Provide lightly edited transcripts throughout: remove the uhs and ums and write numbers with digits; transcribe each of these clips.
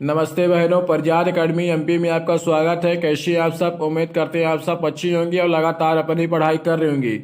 नमस्ते बहनों, प्रज्ञान academy MP में आपका स्वागत है। कैसे हैं आप सब? उम्मीद करते हैं आप सब अच्छी होंगी और लगातार अपनी पढ़ाई कर रही होंगी।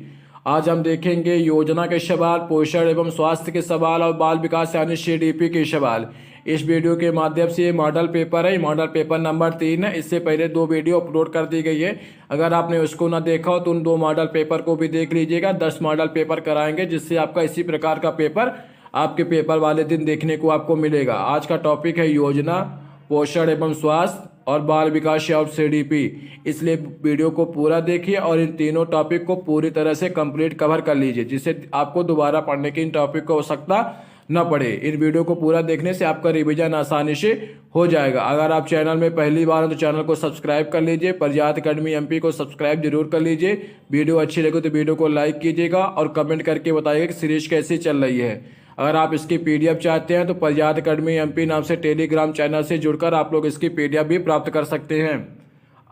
आज हम देखेंगे योजना के सवाल, पोषण एवं स्वास्थ्य के सवाल और बाल विकास यानी सीडीपी के सवाल। इस वीडियो के माध्यम से ये मॉडल पेपर है, मॉडल पेपर नंबर 3 है। इससे पहले 2 वीडियो अपलोड कर दी गई है। अगर आपने उसको ना देखा हो तो उन 2 मॉडल पेपर को भी देख लीजिएगा। 10 मॉडल पेपर कराएंगे, जिससे आपका इसी प्रकार का पेपर आपके पेपर वाले दिन देखने को आपको मिलेगा। आज का टॉपिक है योजना, पोषण एवं स्वास्थ्य और बाल विकास और सीडीपी। इसलिए वीडियो को पूरा देखिए और इन तीनों टॉपिक को पूरी तरह से कंप्लीट कवर कर लीजिए, जिससे आपको दोबारा पढ़ने की इन टॉपिक को आवश्यकता न पड़े। इन वीडियो को पूरा देखने से आपका रिवीजन आसानी से हो जाएगा। अगर आप चैनल में पहली बार हैं तो चैनल को सब्सक्राइब कर लीजिए। प्रज्ञान अकेडमी एमपी को सब्सक्राइब जरूर कर लीजिए। वीडियो अच्छी लगे तो वीडियो को लाइक कीजिएगा और कमेंट करके बताइएगा कि सीरीज कैसी चल रही है। अगर आप इसकी पीडीएफ चाहते हैं तो प्रज्ञान अकेडमी एमपी नाम से टेलीग्राम चैनल से जुड़कर आप लोग इसकी पीडीएफ भी प्राप्त कर सकते हैं।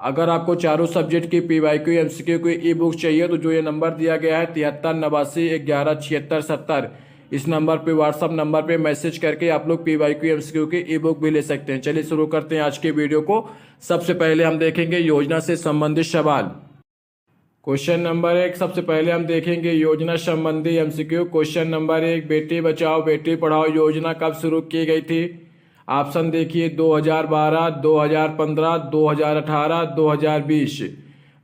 अगर आपको चारों सब्जेक्ट की पीवाईक्यू एमसीक्यू की ई बुक चाहिए तो जो ये नंबर दिया गया है 7389117670, इस नंबर पे व्हाट्सअप नंबर पे मैसेज करके आप लोग पीवाईक्यू एमसीक्यू की ई बुक भी ले सकते हैं। चलिए शुरू करते हैं आज के वीडियो को। सबसे पहले हम देखेंगे योजना से संबंधित सवाल। क्वेश्चन नंबर 1, सबसे पहले हम देखेंगे योजना संबंधी MCQ. Question number 1, Beti Bachao Beti Padhao योजना कब शुरू की गई थी? ऑप्शन देखिए 2012, 2015, 2018, 2020।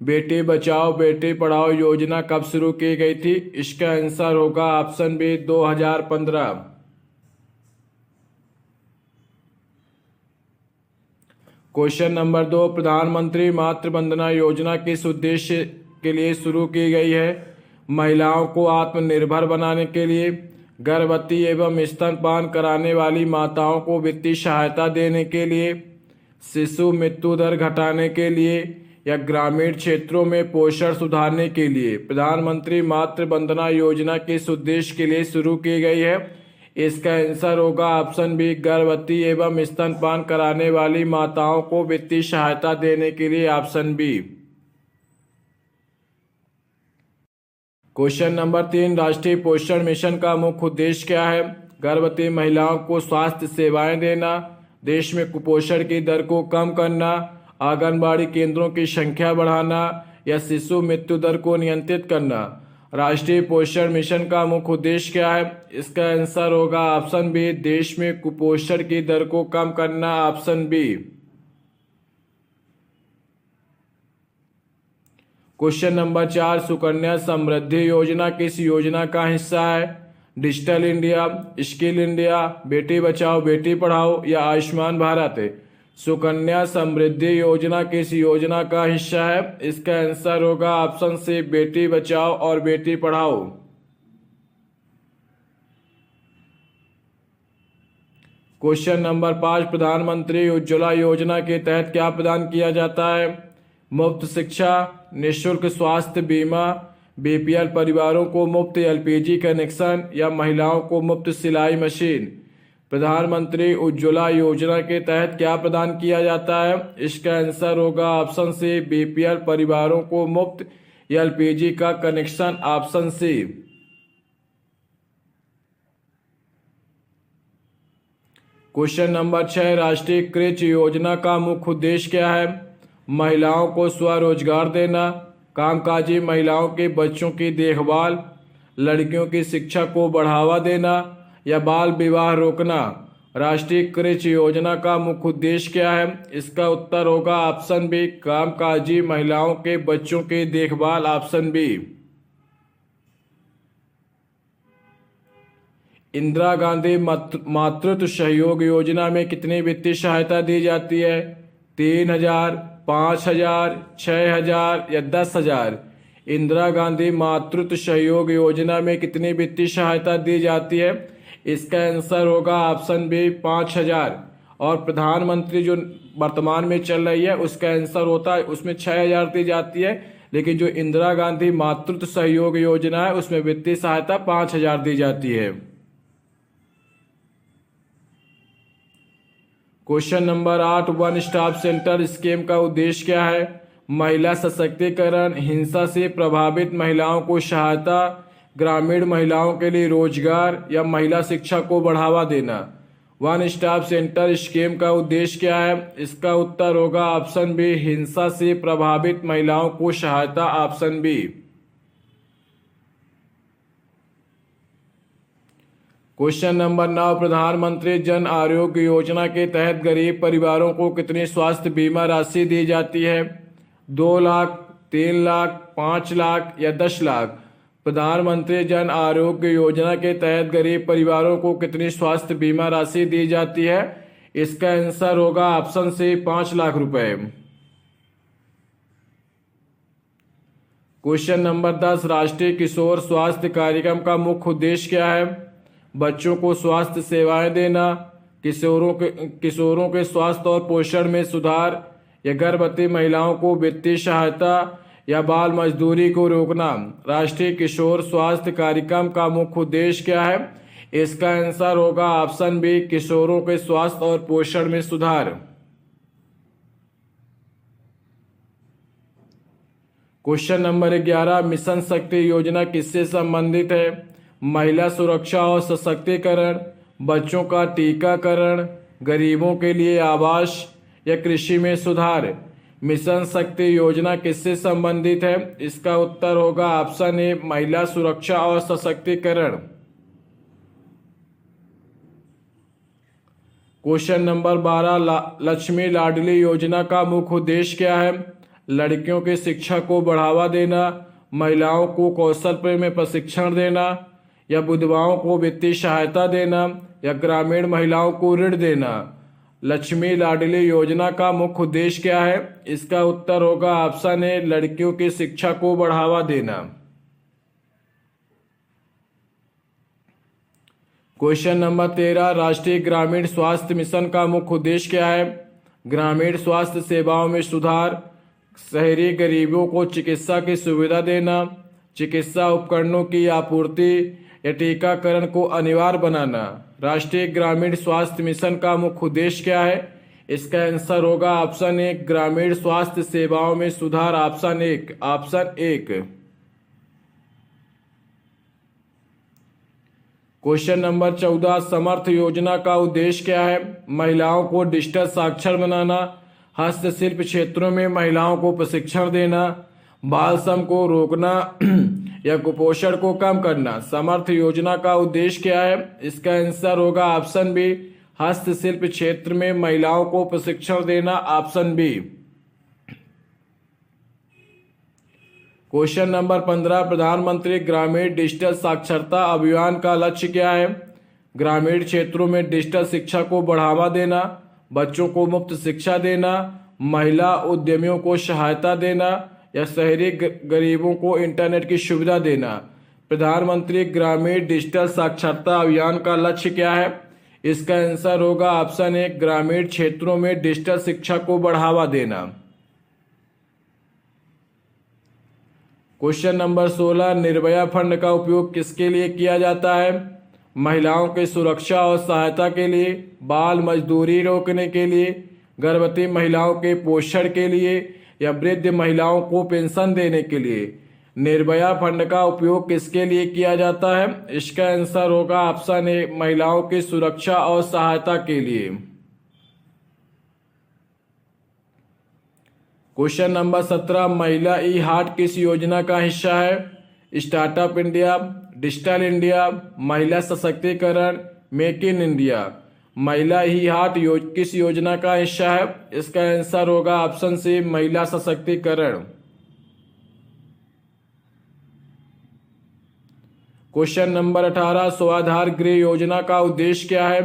बेटी बचाओ बेटी पढ़ाओ योजना कब शुरू की गई थी? इसका आंसर होगा ऑप्शन बी 2015। क्वेश्चन नंबर 2, प्रधानमंत्री मातृ वंदना योजना किस उद्देश्य के लिए शुरू की गई है? महिलाओं को आत्मनिर्भर बनाने के लिए, गर्भवती एवं स्तनपान कराने वाली माताओं को वित्तीय सहायता देने के लिए, शिशु मृत्यु दर घटाने के लिए या ग्रामीण क्षेत्रों में पोषण सुधारने के लिए? प्रधानमंत्री मातृ वंदना योजना किस उद्देश्य के लिए शुरू की गई है? इसका आंसर होगा ऑप्शन बी, गर्भवती एवं स्तनपान कराने वाली माताओं को वित्तीय सहायता देने के लिए, ऑप्शन बी। क्वेश्चन नंबर 3, राष्ट्रीय पोषण मिशन का मुख्य उद्देश्य क्या है? गर्भवती महिलाओं को स्वास्थ्य सेवाएं देना, देश में कुपोषण की दर को कम करना, आंगनबाड़ी केंद्रों की संख्या बढ़ाना या शिशु मृत्यु दर को नियंत्रित करना? राष्ट्रीय पोषण मिशन का मुख्य उद्देश्य क्या है? इसका आंसर होगा ऑप्शन बी, देश में कुपोषण की दर को कम करना, option B. Question number 4, Sukanya Samriddhi Yojana किस योजना का हिस्सा है? Digital India, skill India, Beti Bachao Beti Padhao या आयुष्मान भारत? सुकन्या समृद्धि योजना किस योजना का हिस्सा है? इसका आंसर होगा ऑप्शन सी, बेटी बचाओ और बेटी पढ़ाओ। क्वेश्चन नंबर 5, प्रधानमंत्री उज्ज्वला योजना के तहत क्या प्रदान किया जाता है? मुफ्त शिक्षा, निःशुल्क स्वास्थ्य बीमा, बीपीएल परिवारों को मुफ्त एलपीजी कनेक्शन या महिलाओं को मुफ्त सिलाई मशीन? प्रधानमंत्री उज्ज्वला योजना के तहत क्या प्रदान किया जाता है? इसका आंसर होगा ऑप्शन सी, बीपीएल परिवारों को मुफ्त एलपीजी का connection, option C. Question number 6, राष्ट्रीय कृषि योजना का मुख्य उद्देश्य क्या है? महिलाओं को स्वरोजगार देना, कामकाजी महिलाओं के बच्चों की देखभाल, लड़कियों की शिक्षा को बढ़ावा देना या बाल विवाह रोकना? राष्ट्रीय कृषि योजना का मुख्य उद्देश्य क्या है? इसका उत्तर होगा ऑप्शन बी, कामकाजी महिलाओं के बच्चों की देखभाल, ऑप्शन बी। इंदिरा गांधी मातृत्व सहयोग योजना में कितनी वित्तीय सहायता दी जाती है? 3000, 5000, 6000 या 10,000? इंदिरा गांधी मातृत्व सहयोग योजना में कितनी वित्तीय सहायता दी जाती है? इसका आंसर होगा ऑप्शन बी, 5000। और प्रधानमंत्री जो वर्तमान में चल रही है उसका आंसर होता है, उसमें 6000 दी जाती है, लेकिन जो इंदिरा गांधी मातृत्व सहयोग योजना है उसमें वित्तीय सहायता 5000 दी जाती है। Question number 8, one stop centre scheme का उद्देश्य क्या है? महिला सशक्तिकरण, हिंसा से प्रभावित महिलाओं को सहायता, ग्रामीण महिलाओं के लिए रोजगार या महिला शिक्षा को बढ़ावा देना? वन स्टॉप सेंटर स्कीम का उद्देश्य क्या है? इसका उत्तर होगा ऑप्शन बी, हिंसा से प्रभावित महिलाओं को सहायता, ऑप्शन बी। क्वेश्चन नंबर 9, प्रधानमंत्री जन आरोग्य योजना के तहत गरीब परिवारों को कितनी स्वास्थ्य बीमा राशि दी जाती है? 2 लाख, 3 लाख, 5 लाख या 10 लाख? प्रधानमंत्री जन आरोग्य योजना के तहत गरीब परिवारों को कितनी स्वास्थ्य बीमा राशि दी जाती है? इसका आंसर होगा ऑप्शन सी, 5 लाख रुपए। क्वेश्चन नंबर 10, राष्ट्रीय किशोर स्वास्थ्य कार्यक्रम का मुख्य उद्देश्य क्या है? बच्चों को स्वास्थ्य सेवाएं देना, किशोरों के स्वास्थ्य और पोषण में सुधार या गर्भवती महिलाओं को वित्तीय सहायता या बाल मजदूरी को रोकना। राष्ट्रीय किशोर स्वास्थ्य कार्यक्रम का मुख्य उद्देश्य क्या है? इसका आंसर होगा ऑप्शन बी, किशोरों के स्वास्थ्य और पोषण में सुधार। क्वेश्चन नंबर 11, मिशन शक्ति योजना किससे संबंधित है? महिला सुरक्षा और सशक्तिकरण, बच्चों का टीकाकरण, गरीबों के लिए आवास या कृषि में सुधार? मिशन शक्ति योजना किससे संबंधित है? इसका उत्तर होगा ऑप्शन ए, महिला सुरक्षा और सशक्तिकरण। क्वेश्चन नंबर 12, लक्ष्मी लाडली योजना का मुख्य उद्देश्य क्या है? लड़कियों की शिक्षा को बढ़ावा देना, महिलाओं को कौशल में प्रशिक्षण देना या विधवाओं को वित्तीय सहायता देना या ग्रामीण महिलाओं को ऋण देना? लक्ष्मी लाडली योजना का मुख्य उद्देश्य क्या है? इसका उत्तर होगा ऑप्शन ए, लड़कियों की शिक्षा को बढ़ावा देना। क्वेश्चन नंबर 13, राष्ट्रीय ग्रामीण स्वास्थ्य मिशन का मुख्य उद्देश्य क्या है? ग्रामीण स्वास्थ्य सेवाओं में सुधार, शहरी गरीबों को चिकित्सा की सुविधा देना, चिकित्सा उपकरणों की आपूर्ति या टीकाकरण को अनिवार्य बनाना। राष्ट्रीय ग्रामीण स्वास्थ्य मिशन का मुख्य उद्देश्य क्या है? इसका आंसर होगा ऑप्शन ए, ग्रामीण स्वास्थ्य सेवाओं में सुधार, ऑप्शन 1। क्वेश्चन नंबर 14, समर्थ योजना का उद्देश्य क्या है? महिलाओं को डिजिटल साक्षर बनाना, हस्तशिल्प क्षेत्रों में महिलाओं को प्रशिक्षण देना, बाल श्रम को रोकना या कुपोषण को कम करना। समर्थ योजना का उद्देश्य क्या है? इसका आंसर होगा ऑप्शन बी, हस्तशिल्प क्षेत्र में महिलाओं को प्रशिक्षण देना, ऑप्शन बी। क्वेश्चन नंबर 15, प्रधानमंत्री ग्रामीण डिजिटल साक्षरता अभियान का लक्ष्य क्या है? ग्रामीण क्षेत्रों में डिजिटल शिक्षा को बढ़ावा देना, बच्चों को मुफ्त शिक्षा देना, महिला उद्यमियों को सहायता देना या शहरी गरीबों को इंटरनेट की सुविधा देना। प्रधानमंत्री ग्रामीण डिजिटल साक्षरता अभियान का लक्ष्य क्या है? इसका आंसर होगा ऑप्शन ए, ग्रामीण क्षेत्रों में डिजिटल शिक्षा को बढ़ावा देना। क्वेश्चन नंबर 16, निर्भया फंड का उपयोग किसके लिए किया जाता है? महिलाओं की सुरक्षा और सहायता के लिए, बाल मजदूरी रोकने के लिए, गर्भवती महिलाओं के पोषण के लिए या वृद्ध महिलाओं को पेंशन देने के लिए। निर्भया फंड का उपयोग किसके लिए किया जाता है? इसका आंसर होगा ऑप्शन ए, महिलाओं की सुरक्षा और सहायता के लिए। क्वेश्चन नंबर 17, महिला ई हाट किस योजना का हिस्सा है? स्टार्टअप इंडिया, डिजिटल इंडिया, महिला सशक्तिकरण, मेक इन इंडिया। महिला ई हाट किस योजना का हिस्सा है? इसका आंसर होगा ऑप्शन सी, महिला सशक्तिकरण। क्वेश्चन नंबर 18, स्वाधार गृह योजना का उद्देश्य क्या है?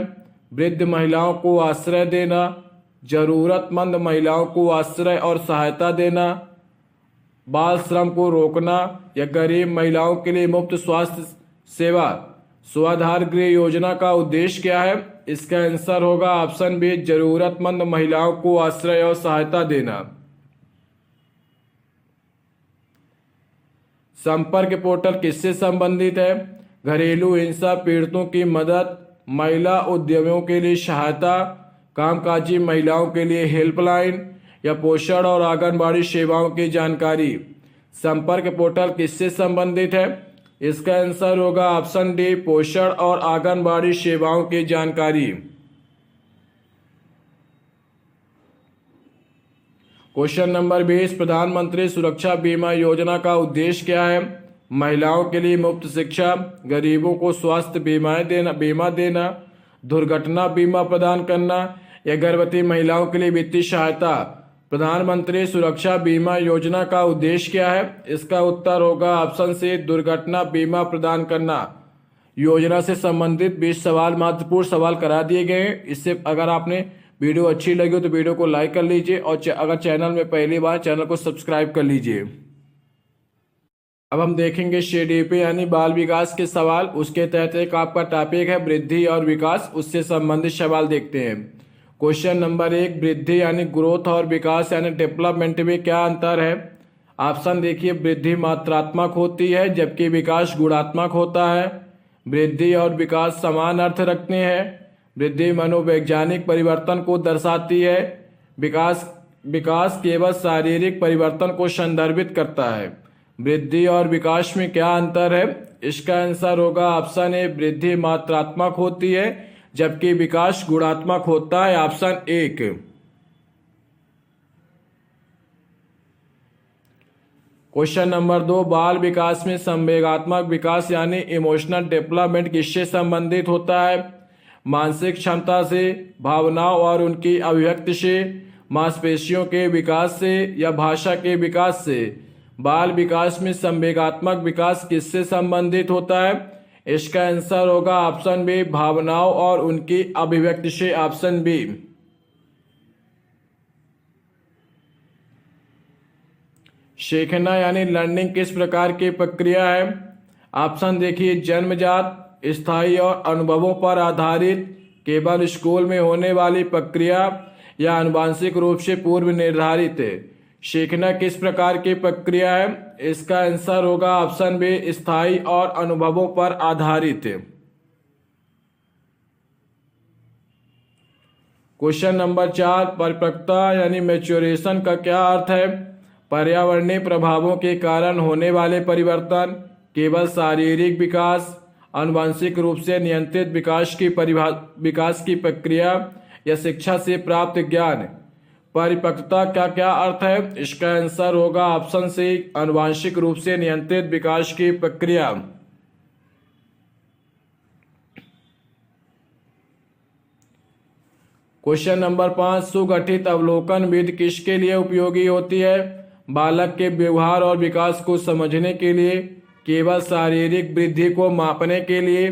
वृद्ध महिलाओं को आश्रय देना, जरूरतमंद महिलाओं को आश्रय और सहायता देना, बाल श्रम को रोकना या गरीब महिलाओं के लिए मुफ्त स्वास्थ्य सेवा। स्वाधार गृह योजना का उद्देश्य क्या है? इसका आंसर होगा ऑप्शन बी, जरूरतमंद महिलाओं को आश्रय और सहायता देना। संपर्क पोर्टल किससे संबंधित है? घरेलू हिंसा पीड़ितों की मदद, महिला उद्यमियों के लिए सहायता, कामकाजी महिलाओं के लिए हेल्पलाइन या पोषण और आंगनबाड़ी सेवाओं की जानकारी। संपर्क पोर्टल किससे संबंधित है? इसका आंसर होगा ऑप्शन डी, पोषण और आंगनबाड़ी सेवाओं की जानकारी। क्वेश्चन नंबर 20, प्रधानमंत्री सुरक्षा बीमा योजना का उद्देश्य क्या है? महिलाओं के लिए मुफ्त शिक्षा, गरीबों को स्वास्थ्य बीमा देना, दुर्घटना बीमा प्रदान करना या गर्भवती महिलाओं के लिए वित्तीय सहायता। प्रधानमंत्री सुरक्षा बीमा योजना का उद्देश्य क्या है? इसका उत्तर होगा ऑप्शन सी, दुर्घटना बीमा प्रदान करना। योजना से संबंधित 20 सवाल महत्वपूर्ण सवाल करा दिए गए हैं। इससे अगर आपने वीडियो अच्छी लगी हो तो वीडियो को लाइक कर लीजिए और अगर चैनल में पहली बार चैनल को सब्सक्राइब कर लीजिए। अब हम देखेंगे CDP यानी बाल विकास के सवाल। उसके तहत एक आपका टॉपिक है वृद्धि और विकास, उससे संबंधित सवाल देखते हैं। क्वेश्चन नंबर 1, वृद्धि यानी ग्रोथ और विकास यानी डेवलपमेंट में क्या अंतर है? ऑप्शन देखिए, वृद्धि मात्रात्मक होती है जबकि विकास गुणात्मक होता है। वृद्धि और विकास समान अर्थ रखते हैं। वृद्धि मनोवैज्ञानिक परिवर्तन को दर्शाती है। विकास केवल शारीरिक परिवर्तन को संदर्भित करता है। वृद्धि और विकास में क्या अंतर है? इसका आंसर होगा ऑप्शन ए, वृद्धि मात्रात्मक होती है जबकि विकास गुणात्मक होता है। ऑप्शन 1। क्वेश्चन नंबर 2, बाल विकास में संवेगात्मक विकास यानी इमोशनल डेवलपमेंट किससे संबंधित होता है? मानसिक क्षमता से, भावनाओं और उनकी अभिव्यक्ति से, मांसपेशियों के विकास से या भाषा के विकास से। बाल विकास में संवेगात्मक विकास किससे संबंधित होता है? इसका आंसर होगा ऑप्शन बी, भावनाओं और उनकी अभिव्यक्ति से। Option B. सीखना यानी लर्निंग किस प्रकार की प्रक्रिया है? ऑप्शन देखिए, जन्मजात, स्थायी और अनुभवों पर आधारित, केवल स्कूल में होने वाली प्रक्रिया या आनुवांशिक रूप से पूर्व निर्धारित है। सीखना किस प्रकार की प्रक्रिया है? इसका आंसर होगा ऑप्शन बी, स्थायी और अनुभवों पर आधारित है। क्वेश्चन नंबर 4, परिपक्वता यानी मैच्योरेशन का क्या अर्थ है? पर्यावरणीय प्रभावों के कारण होने वाले परिवर्तन, केवल शारीरिक विकास, आनुवांशिक रूप से नियंत्रित विकास की प्रक्रिया या शिक्षा से प्राप्त ज्ञान। परिपक्वता का क्या अर्थ है? इसका आंसर होगा ऑप्शन सी, आनुवांशिक रूप से नियंत्रित विकास की प्रक्रिया। क्वेश्चन नंबर 5, सुगठित अवलोकन विधि किसके लिए उपयोगी होती है? बालक के व्यवहार और विकास को समझने के लिए, केवल शारीरिक वृद्धि को मापने के लिए,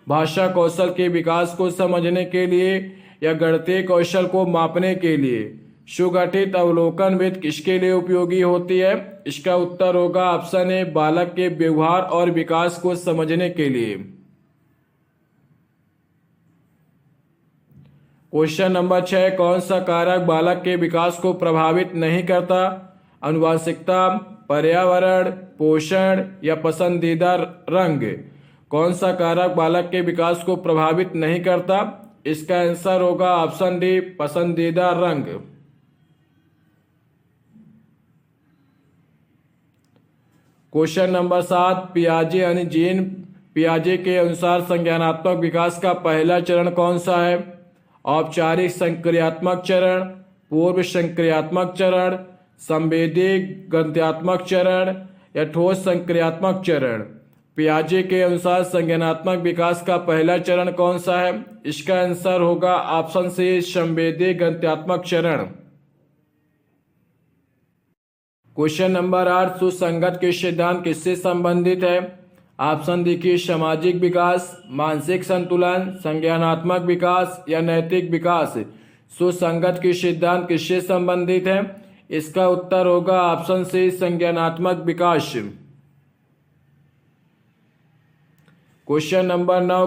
भाषा कौशल के विकास को समझने के लिए या गणितीय कौशल को मापने के लिए। सुगठित अवलोकन विधि किसके लिए उपयोगी होती है? इसका उत्तर होगा ऑप्शन ए, बालक के व्यवहार और विकास को समझने के लिए। क्वेश्चन नंबर 6, कौन सा कारक बालक के विकास को प्रभावित नहीं करता? आनुवंशिकता, पर्यावरण, पोषण या पसंदीदा रंग। कौन सा कारक बालक के विकास को प्रभावित नहीं करता? इसका आंसर होगा ऑप्शन डी, पसंदीदा रंग। क्वेश्चन नंबर 7, पियाजे यानी जीन पियाजे के अनुसार संज्ञानात्मक विकास का पहला चरण कौन सा है? औपचारिक संक्रियात्मक चरण, पूर्व संक्रियात्मक चरण, संवेदी गंत्यात्मक चरण या ठोस संक्रियात्मक चरण। पियाजे के अनुसार संज्ञानात्मक विकास का पहला चरण कौन सा है? इसका आंसर होगा ऑप्शन सी, संवेदी गंत्यात्मक चरण। क्वेश्चन नंबर 8, सुसंगत के सिद्धांत किससे संबंधित है? ऑप्शन देखिए, सामाजिक विकास, मानसिक संतुलन, संज्ञानात्मक विकास या नैतिक विकास। सुसंगत के सिद्धांत किससे संबंधित है? इसका उत्तर होगा ऑप्शन सी, संज्ञानात्मक विकास। क्वेश्चन नंबर 9,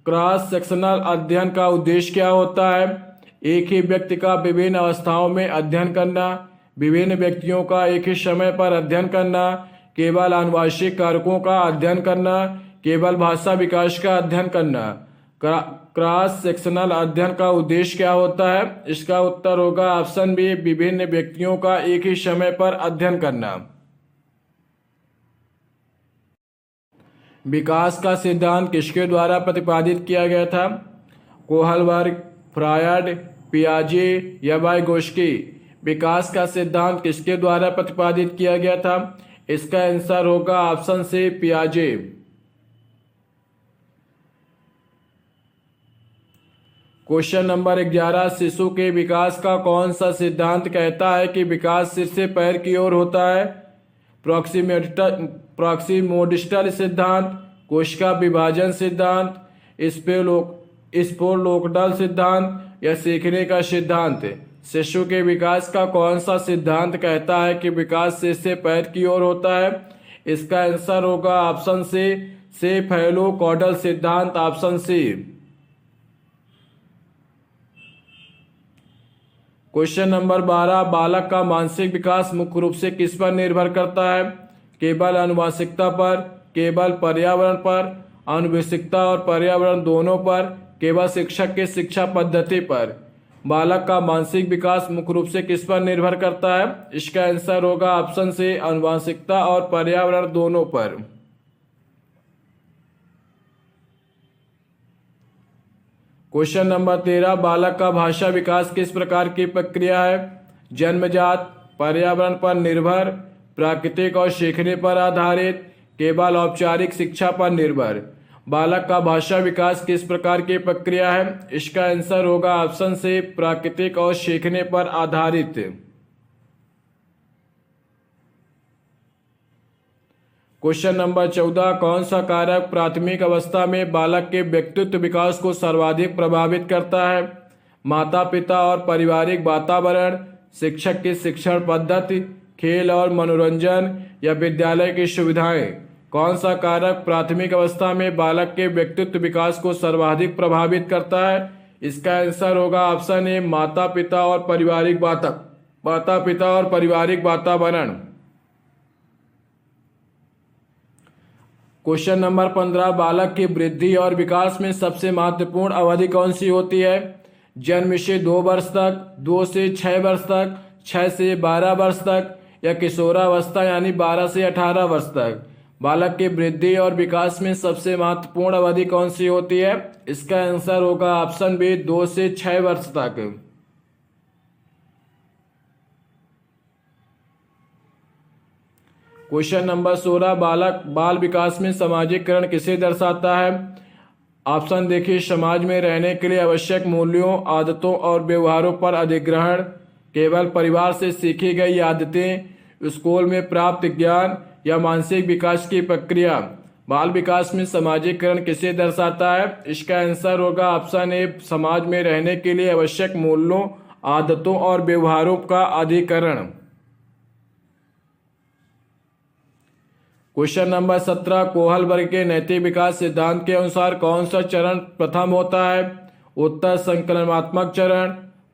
क्रॉस सेक्शनल अध्ययन का उद्देश्य क्या होता है? एक ही व्यक्ति का विभिन्न अवस्थाओं में अध्ययन करना, विभिन्न व्यक्तियों का एक ही समय पर अध्ययन करना, केवल आनुवांशिक कारकों का अध्ययन करना, केवल भाषा विकास का अध्ययन करना। क्रॉस सेक्शनल अध्ययन का उद्देश्य क्या होता है? इसका उत्तर होगा ऑप्शन बी, विभिन्न व्यक्तियों का एक ही समय पर अध्ययन करना। विकास का सिद्धांत किसके द्वारा प्रतिपादित किया गया था? कोहलबर्ग, फ्रायड, पियाजे या वाइगोस्की। विकास का सिद्धांत किसके द्वारा प्रतिपादित किया गया था? इसका आंसर होगा ऑप्शन सी पियाजे। क्वेश्चन नंबर 11, शिशु के विकास का कौन सा सिद्धांत कहता है कि विकास सिर से पैर की ओर होता है? प्रॉक्सिमोडिस्टल सिद्धांत, कोशिका विभाजन सिद्धांत, स्पोलोकडल सिद्धांत या सीखने का सिद्धांत। शिशु के विकास का कौन सा सिद्धांत कहता है कि विकास सिर से पैर की ओर होता है? इसका आंसर होगा ऑप्शन सी सेफैलोकॉडल सिद्धांत, ऑप्शन सी। क्वेश्चन नंबर 12, बालक का मानसिक विकास मुख्य रूप से किस पर निर्भर करता है? केवल आनुवंशिकता पर, केवल पर्यावरण पर, आनुवंशिकता और पर्यावरण दोनों पर, केवल शिक्षक के शिक्षा पद्धति पर। बालक का मानसिक विकास मुख्य रूप से किस पर निर्भर करता है? इसका आंसर होगा ऑप्शन सी आनुवंशिकता और पर्यावरण दोनों पर। क्वेश्चन नंबर 13, बालक का भाषा विकास किस प्रकार की प्रक्रिया है? जन्मजात, पर्यावरण पर निर्भर, प्राकृतिक और सीखने पर आधारित, केवल औपचारिक शिक्षा पर निर्भर। बालक का भाषा विकास किस प्रकार की प्रक्रिया है? इसका आंसर होगा ऑप्शन सी प्राकृतिक और सीखने पर आधारित। क्वेश्चन नंबर 14, कौन सा कारक प्राथमिक अवस्था में बालक के व्यक्तित्व विकास को सर्वाधिक प्रभावित करता है? माता पिता और पारिवारिक वातावरण, शिक्षक की शिक्षण पद्धति, खेल और मनोरंजन या विद्यालय की सुविधाएं। कौन सा कारक प्राथमिक अवस्था में बालक के व्यक्तित्व विकास को सर्वाधिक प्रभावित करता है? इसका आंसर होगा ऑप्शन ए माता पिता और पारिवारिक वातावरण। क्वेश्चन नंबर 15, बालक की वृद्धि और विकास में सबसे महत्वपूर्ण अवधि कौन सी होती है? जन्म से 2 वर्ष तक, 2 से 6 वर्ष तक, 6 से 12 वर्ष तक या किशोरावस्था यानी 12 से 18 वर्ष तक। बालक की वृद्धि और विकास में सबसे महत्वपूर्ण अवधि कौन सी होती है? इसका आंसर होगा ऑप्शन बी 2 से 6 वर्ष तक। क्वेश्चन नंबर 16, बाल विकास में सामाजिकरण किसे दर्शाता है? ऑप्शन देखिए, समाज में रहने के लिए आवश्यक मूल्यों, आदतों और व्यवहारों पर अधिग्रहण, केवल परिवार से सीखी गई आदतें, स्कूल में प्राप्त ज्ञान या मानसिक विकास की प्रक्रिया। बाल विकास में सामाजिकरण किसे दर्शाता है? इसका आंसर होगा ऑप्शन ए समाज में रहने के लिए आवश्यक मूल्यों, आदतों और व्यवहारों का अधिकरण। क्वेश्चन नंबर 17, कोहल वर्ग के नैतिक विकास सिद्धांत के अनुसार कौन सा चरण प्रथम होता है? उत्तर संकलनात्मक चरण,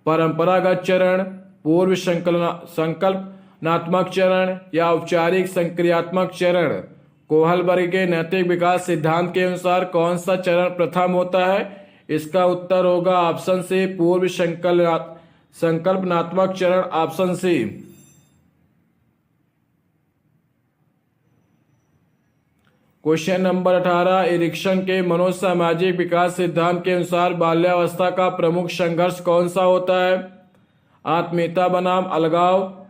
परंपरागत चरण, पूर्व संकल्पनात्मक चरण या औपचारिक संक्रियात्मक चरण। कोहल वर्ग के नैतिक विकास सिद्धांत के अनुसार कौन सा चरण प्रथम होता है? इसका उत्तर होगा ऑप्शन सी पूर्व संकल्पनात्मक चरण, option C. Question number 18, Erikson के मनोसामाजिक विकास सिद्धांत के अनुसार बाल्यावस्था का प्रमुख संघर्ष कौन सा होता है? आत्मीयता बनाम अलगाव,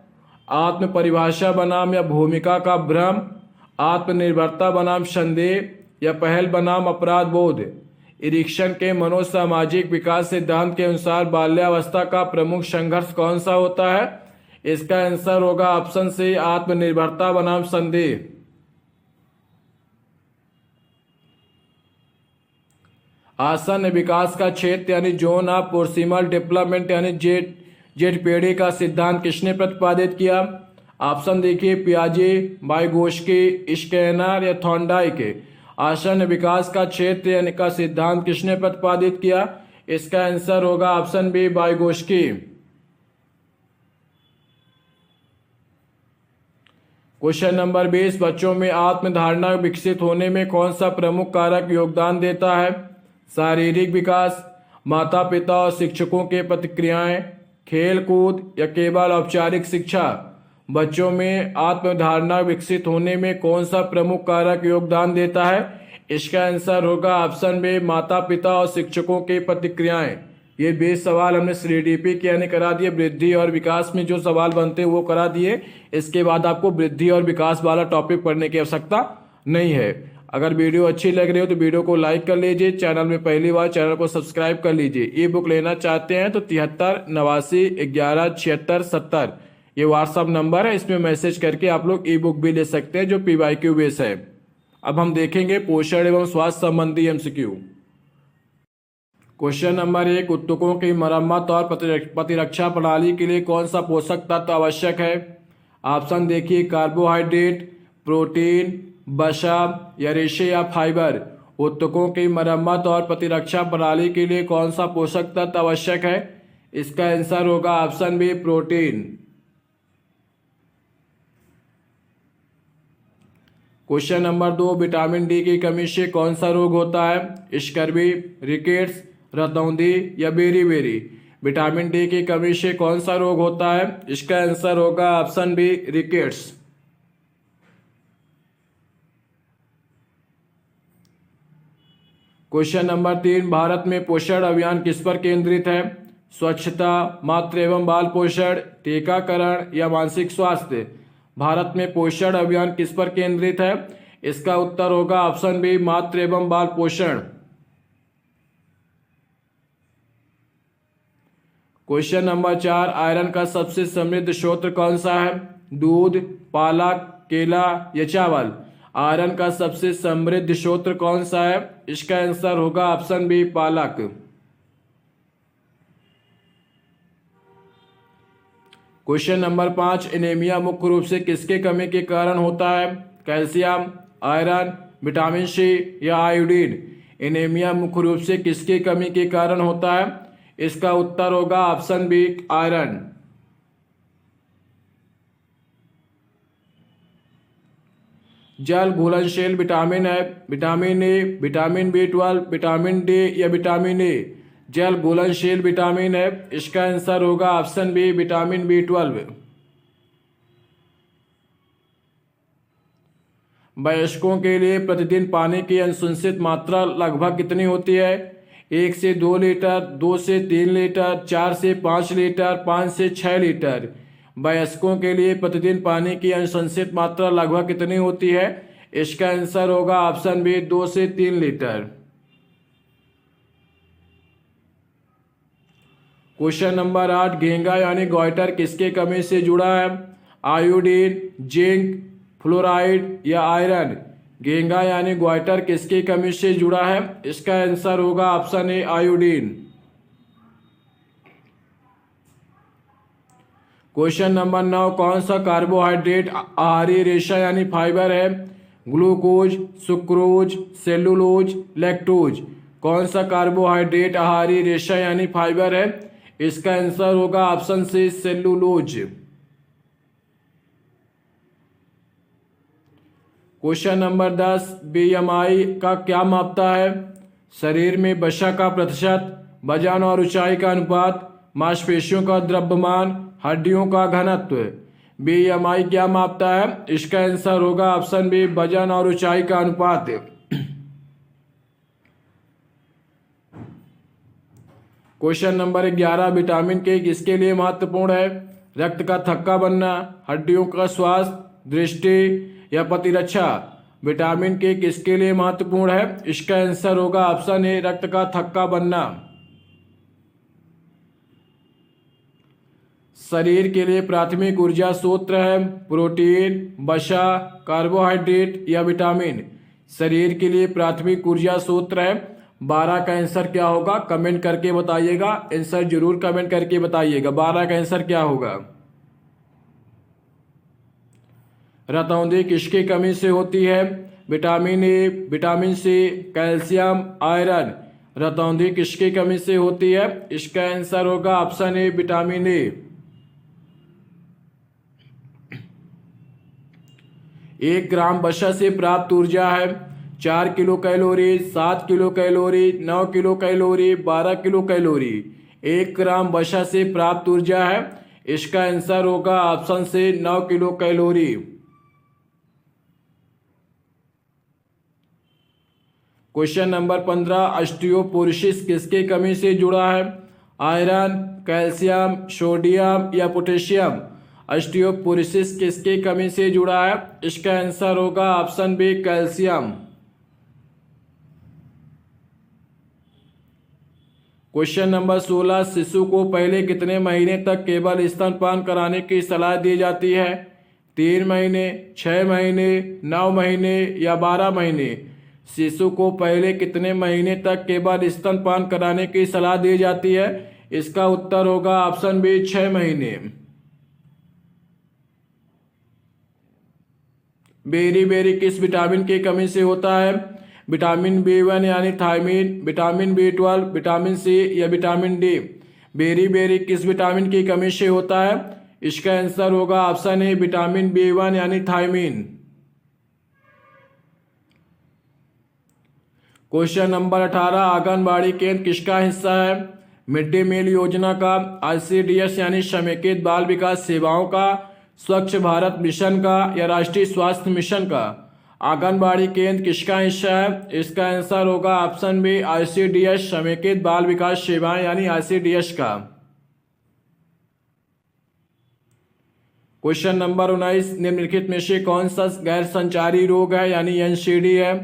आत्म परिभाषा बनाम या भूमिका का भ्रम, आत्मनिर्भरता बनाम संदेह या पहल बनाम अपराध बोध। इरिक्सन के मनोसामाजिक विकास सिद्धांत के अनुसार बाल्यावस्था का प्रमुख संघर्ष कौन सा होता है? इसका आंसर होगा ऑप्शन सी आत्मनिर्भरता बनाम संदेह। आसन्न विकास का क्षेत्र यानी जोन ऑफ प्रोक्सिमल डेवलपमेंट यानी जेडपीडी का सिद्धांत किसने प्रतिपादित किया? ऑप्शन देखिए, पियाजे, वाइगोस्की, स्कैनर या थॉर्नडाइक। आसन्न विकास का क्षेत्र यानी का सिद्धांत किसने प्रतिपादित किया? इसका आंसर होगा option B Vygotsky. Question number 20, बच्चों में आत्मधारणा विकसित होने में कौन सा प्रमुख कारक योगदान देता है? शारीरिक विकास, माता पिता और शिक्षकों के प्रतिक्रियाएं, खेल कूद या केवल औपचारिक शिक्षा। बच्चों में आत्मधारणा विकसित होने में कौन सा प्रमुख कारक योगदान देता है? इसका आंसर होगा ऑप्शन बी माता पिता और शिक्षकों की प्रतिक्रियाएं। ये बेस सवाल हमने CDP के यानी करा दिए। वृद्धि और विकास में जो सवाल बनते हैं वो करा दिए। इसके बाद आपको वृद्धि और विकास वाला टॉपिक पढ़ने की आवश्यकता नहीं है। अगर वीडियो अच्छी लग रही हो तो वीडियो को लाइक कर लीजिए। चैनल में पहली बार, चैनल को सब्सक्राइब कर लीजिए। ई बुक लेना चाहते हैं तो 73 89 11 76 70 ये व्हाट्सअप नंबर है। इसमें मैसेज करके आप लोग ई बुक भी ले सकते हैं जो PYQ बेस है। अब हम देखेंगे पोषण एवं स्वास्थ्य संबंधी MCQ। क्वेश्चन नंबर 1, उत्तकों की मरम्मत और प्रतिरक्षा प्रणाली के लिए कौन सा पोषक तत्व आवश्यक है? ऑप्शन देखिए, कार्बोहाइड्रेट, प्रोटीन, वसा या रेशे या फाइबर। उत्तकों की मरम्मत और प्रतिरक्षा प्रणाली के लिए कौन सा पोषक तत्व आवश्यक है? इसका आंसर होगा option B, protein. Question number 2, vitamin D की कमी से कौन सा रोग होता है? स्कर्वी, रिकेट्स, रतौंधी या बेरी। विटामिन डी की कमी से कौन सा रोग होता है? इसका आंसर होगा option B, rickets. Question number 3, Bharat में पोषण अभियान किस पर केंद्रित है? स्वच्छता, मातृ एवं बाल पोषण, टीकाकरण या मानसिक स्वास्थ्य। भारत में पोषण अभियान किस पर केंद्रित है? इसका उत्तर होगा ऑप्शन बी, मातृ एवं बाल पोषण। क्वेश्चन नंबर 4, आयरन का सबसे समृद्ध स्रोत कौन सा है? दूध, पालक, केला या चावल। आयरन का सबसे समृद्ध स्रोत कौन सा है? इसका आंसर होगा ऑप्शन बी, पालक। क्वेश्चन नंबर 5, एनीमिया मुख्य रूप से किसके कमी के कारण होता है? कैल्शियम, आयरन, विटामिन सी या आयोडीन। एनीमिया मुख्य रूप से किसकी कमी के कारण होता है? इसका उत्तर होगा ऑप्शन बी, आयरन। जल घुलनशील विटामिन है? Vitamin A, vitamin B12, vitamin D या विटामिन ए। जल घुलनशील विटामिन है। इसका आंसर होगा ऑप्शन बी, विटामिन B12। वयस्कों के लिए प्रतिदिन पानी की अनुशंसित मात्रा लगभग कितनी होती है? 1 से 2 लीटर, 2 से 3 लीटर, 4 से 5 लीटर, 5 से 6 लीटर। वयस्कों के लिए प्रतिदिन पानी की अनुशंसित मात्रा लगभग कितनी होती है? इसका आंसर होगा ऑप्शन बी, 2 से 3 लीटर। क्वेश्चन नंबर 8, घेंगा यानी गॉइटर किसके कमी से जुड़ा है? आयोडीन, जिंक, फ्लोराइड या आयरन। घेंगा यानी ग्वाइटर किसकी कमी से जुड़ा है? इसका आंसर होगा option A, iodine. Question number 9, कौन सा कार्बोहाइड्रेट आहारीय रेशा यानी फाइबर है? Glucose, sucrose, cellulose, lactose. कौन सा कार्बोहाइड्रेट आहारीय रेशा यानी फाइबर है? इसका आंसर होगा option C, cellulose. Question number 10, BMI का क्या मापता है? शरीर में वसा का प्रतिशत, वजन और ऊंचाई का अनुपात, मांसपेशियों का द्रव्यमान, हड्डियों का घनत्व। BMI क्या मापता है? इसका आंसर होगा ऑप्शन बी, वजन और ऊंचाई का अनुपात। क्वेश्चन नंबर 11, विटामिन के किसके लिए महत्वपूर्ण है? रक्त का थक्का बनना, हड्डियों का स्वास्थ्य, दृष्टि या प्रतिरक्षा। विटामिन के किसके लिए महत्वपूर्ण है? इसका आंसर होगा ऑप्शन ए, रक्त का थक्का बनना। शरीर के लिए प्राथमिक ऊर्जा स्रोत है? प्रोटीन, वसा, कार्बोहाइड्रेट या विटामिन। शरीर के लिए प्राथमिक ऊर्जा स्रोत है। 12 का आंसर क्या होगा? कमेंट करके बताइएगा। आंसर जरूर कमेंट करके बताइएगा। 12 का आंसर क्या होगा? रतौंधी किसकी कमी से होती है? Vitamin A, vitamin C, calcium, iron. रतौंधी किसकी कमी से होती है? इसका आंसर होगा ऑप्शन ए, विटामिन ए। 1 ग्राम वसा से प्राप्त ऊर्जा है? 4 kilo calorie, 7 kilo calorie, 9 kilo calorie, 12 kilo calorie. 1 ग्राम वसा से प्राप्त ऊर्जा है। इसका आंसर होगा option C 9 kilocalorie. Question number 15, osteoporosis किसके कमी से जुड़ा है? आयरन, कैल्शियम, सोडियम या पोटेशियम। ऑस्टियोपोरोसिस किसकी कमी से जुड़ा है? इसका आंसर होगा option B calcium. Question number 16, शिशु को पहले कितने महीने तक केवल स्तनपान कराने की सलाह दी जाती है? 3 महीने, 6 महीने, 9 महीने या 12 महीने। शिशु को पहले कितने महीने तक केवल स्तनपान कराने की सलाह दी जाती है? इसका उत्तर होगा ऑप्शन बी 6 महीने। बेरी बेरी किस विटामिन की कमी से होता है? विटामिन B1 यानी thymine, vitamin B12, vitamin C या विटामिन डी। बेरी बेरी किस विटामिन की कमी से होता है? इसका आंसर होगा ऑप्शन ए विटामिन B1 यानी थायमीन। क्वेश्चन नंबर 18, आंगनबाड़ी केंद्र किसका हिस्सा है? मिड डे मील योजना का, ICDS यानी समेकित बाल विकास सेवाओं का, स्वच्छ भारत मिशन का या राष्ट्रीय स्वास्थ्य मिशन का। आंगनबाड़ी केंद्र किसका हिस्सा है? इसका आंसर होगा ऑप्शन बी ICDS समेकित बाल विकास सेवाएं यानी ICDS का। क्वेश्चन नंबर 19, निम्नलिखित में से कौन सा गैर संचारी रोग है यानी NCD है?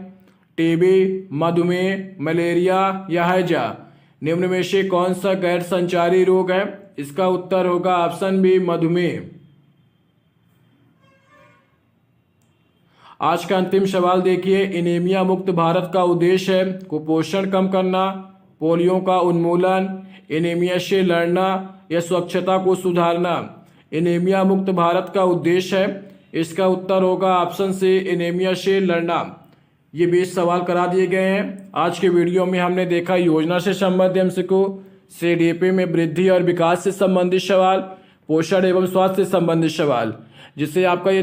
टीबी, मधुमेह, मलेरिया या हैजा। निम्न में से कौन सा गैर संचारी रोग है? इसका उत्तर होगा ऑप्शन बी मधुमेह। आज का अंतिम सवाल देखिए, एनीमिया मुक्त भारत का उद्देश्य है कुपोषण कम करना, पोलियो का उन्मूलन, एनीमिया से लड़ना या स्वच्छता को सुधारना। एनीमिया मुक्त भारत का उद्देश्य है, इसका उत्तर होगा ऑप्शन सी एनीमिया से लड़ना। ये 20 सवाल करा दिए गए हैं। आज के वीडियो में हमने देखा योजना से संबंधित MCQ, CDP में वृद्धि और विकास से संबंधित सवाल, पोषण एवं स्वास्थ्य से संबंधित सवाल, जिससे आपका ये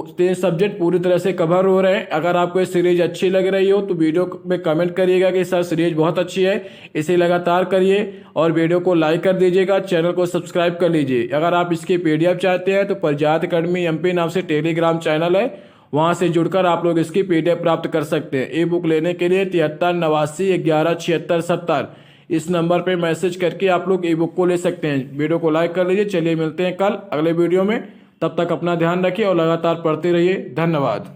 3 सब्जेक्ट पूरी तरह से कवर हो रहे हैं। अगर आपको ये सीरीज अच्छी लग रही हो तो वीडियो में कमेंट करिएगा कि सर सीरीज बहुत अच्छी है, इसे लगातार करिए और वीडियो को लाइक कर दीजिएगा, चैनल को सब्सक्राइब कर लीजिए। अगर आप इसकी PDF चाहते हैं तो प्रजात अकेडमी MP नाम से टेलीग्राम चैनल है, वहां से जुड़कर आप लोग इसकी PDF प्राप्त कर सकते हैं। ई बुक लेने के लिए 73 89 11 76 70 इस नंबर पे मैसेज करके आप लोग ई बुक को ले सकते हैं। वीडियो को लाइक कर लीजिए। चलिए मिलते हैं कल अगले वीडियो में, तब तक अपना ध्यान रखिए और लगातार पढ़ते रहिए। धन्यवाद।